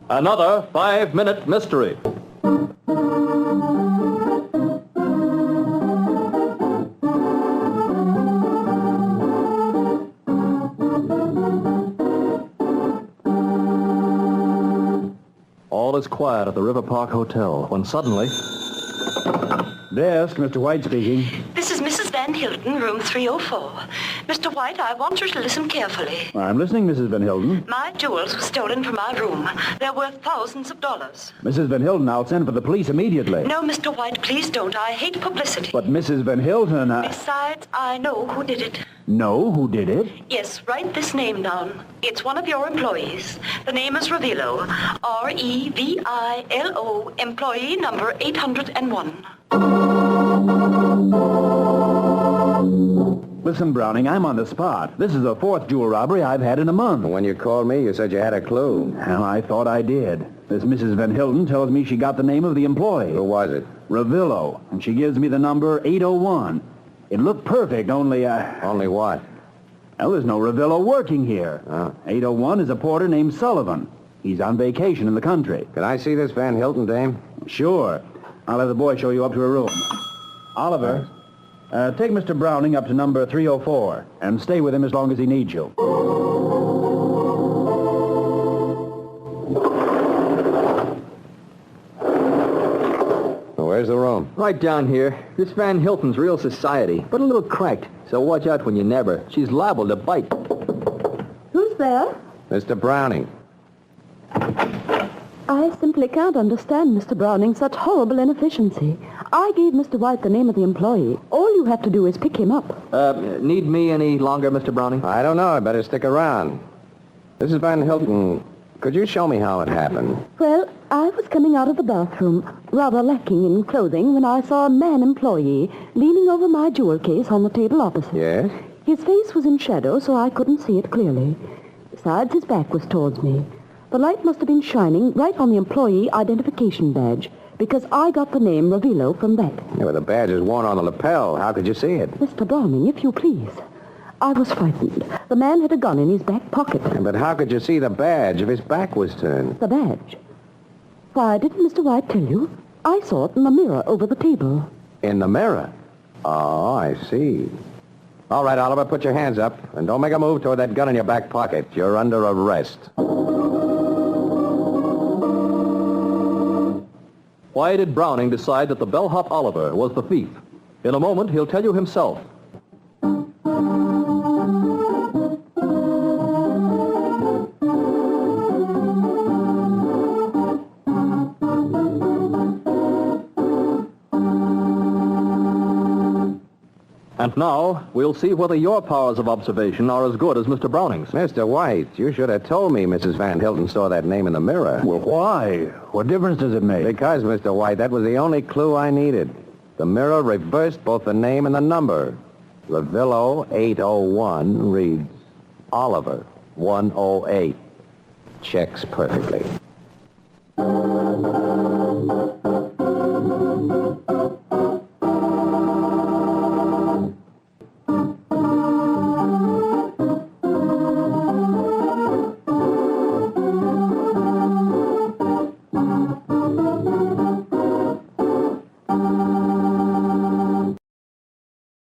Another 5-minute mystery. All is quiet at the River Park Hotel when suddenly... Desk, Mr. White speaking. This is Mrs. Van Hilton, room 304. Mr. White, I want you to listen carefully. I'm listening, Mrs. Van Hilden. My jewels were stolen from my room. They're worth thousands of dollars. Mrs. Van Hilden, I'll send for the police immediately. No, Mr. White, please don't. I hate publicity. But Mrs. Van Hilden, Besides, I know who did it. Know who did it? Yes, write this name down. It's one of your employees. The name is Revilo. R-E-V-I-L-O, employee number 801. Listen, Browning, I'm on the spot. This is the fourth jewel robbery I've had in a month. When you called me, you said you had a clue. Well, I thought I did. This Mrs. Van Hilden tells me she got the name of the employee. Who was it? Revillo, and she gives me the number 801. It looked perfect, only, Only what? Well, there's no Revillo working here. Oh. 801 is a porter named Sullivan. He's on vacation in the country. Can I see this Van Hilton dame? Sure. I'll have the boy show you up to her room. Oliver, take Mr. Browning up to number 304 and stay with him as long as he needs you. Where's the room? Right down here. This Van Hilton's real society, but a little cracked. So watch out when you nab her. She's liable to bite. Who's there? Mr. Browning. I simply can't understand, Mr. Browning, such horrible inefficiency. I gave Mr. White the name of the employee. All you have to do is pick him up. Need me any longer, Mr. Browning? I don't know. I better stick around. Mrs. Van Hilton, could you show me how it happened? Well, I was coming out of the bathroom, rather lacking in clothing, when I saw a man employee leaning over my jewel case on the table opposite. Yes? His face was in shadow, so I couldn't see it clearly. Besides, his back was towards me. The light must have been shining right on the employee identification badge, because I got the name Revillo from that. Yeah, but the badge is worn on the lapel. How could you see it? Mr. Browning, if you please. I was frightened. The man had a gun in his back pocket. Yeah, but how could you see the badge if his back was turned? The badge? Why, didn't Mr. White tell you? I saw it in the mirror over the table. In the mirror? Oh, I see. All right, Oliver, put your hands up. And don't make a move toward that gun in your back pocket. You're under arrest. Why did Browning decide that the bellhop Oliver was the thief? In a moment, he'll tell you himself. And now, we'll see whether your powers of observation are as good as Mr. Browning's. Mr. White, you should have told me Mrs. Van Hilton saw that name in the mirror. Well, why? What difference does it make? Because, Mr. White, that was the only clue I needed. The mirror reversed both the name and the number. Revillo 801 reads Oliver 108. Checks perfectly.